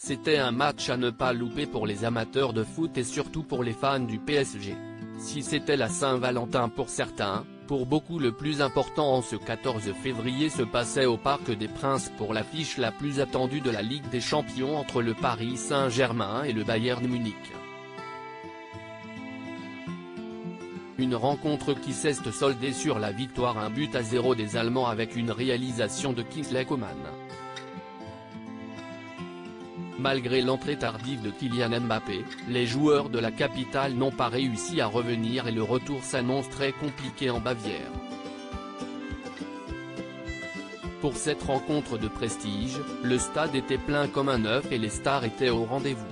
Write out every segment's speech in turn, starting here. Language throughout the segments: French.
C'était un match à ne pas louper pour les amateurs de foot et surtout pour les fans du PSG. Si c'était la Saint-Valentin pour certains, pour beaucoup le plus important en ce 14 février se passait au Parc des Princes pour l'affiche la plus attendue de la Ligue des Champions entre le Paris Saint-Germain et le Bayern Munich. Une rencontre qui s'est soldée sur la victoire 1-0 des Allemands avec une réalisation de Kingsley Coman. Malgré l'entrée tardive de Kylian Mbappé, les joueurs de la capitale n'ont pas réussi à revenir et le retour s'annonce très compliqué en Bavière. Pour cette rencontre de prestige, le stade était plein comme un œuf et les stars étaient au rendez-vous.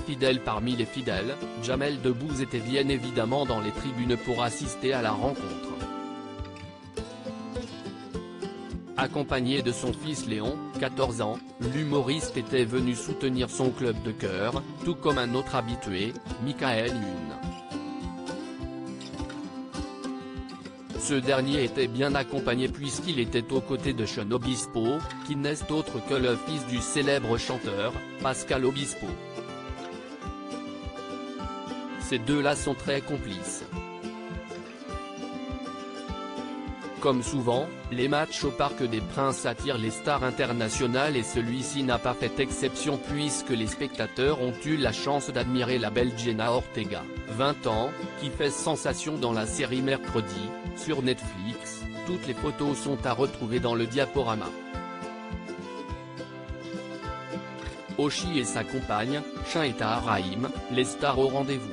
Fidèle parmi les fidèles, Jamel Debbouze était bien évidemment dans les tribunes pour assister à la rencontre. Accompagné de son fils Léon, 14 ans, l'humoriste était venu soutenir son club de cœur, tout comme un autre habitué, Michael Youn. Ce dernier était bien accompagné puisqu'il était aux côtés de Sean Obispo, qui n'est autre que le fils du célèbre chanteur, Pascal Obispo. Ces deux-là sont très complices. Comme souvent, les matchs au Parc des Princes attirent les stars internationales et celui-ci n'a pas fait exception puisque les spectateurs ont eu la chance d'admirer la belle Jenna Ortega, 20 ans, qui fait sensation dans la série Mercredi, sur Netflix. Toutes les photos sont à retrouver dans le diaporama. Oshi et sa compagne, Shaita Rahim, les stars au rendez-vous.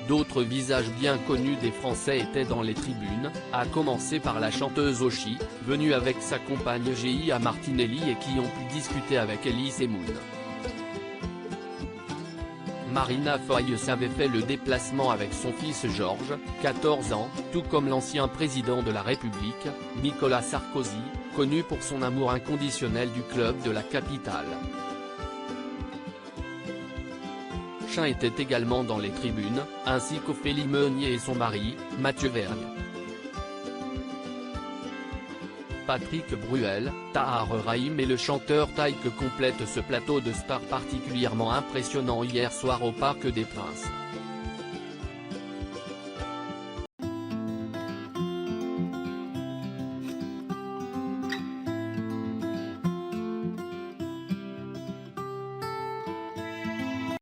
D'autres visages bien connus des Français étaient dans les tribunes, à commencer par la chanteuse Oshi, venue avec sa compagne Gia Martinelli et qui ont pu discuter avec Elie Moon. Marina Foïs avait fait le déplacement avec son fils Georges, 14 ans, tout comme l'ancien président de la République, Nicolas Sarkozy, connu pour son amour inconditionnel du club de la capitale. Chin était également dans les tribunes, ainsi qu'Ophélie Meunier et son mari, Mathieu Vergne. Patrick Bruel, Tahar Rahim et le chanteur Taïk complètent ce plateau de stars particulièrement impressionnant hier soir au Parc des Princes.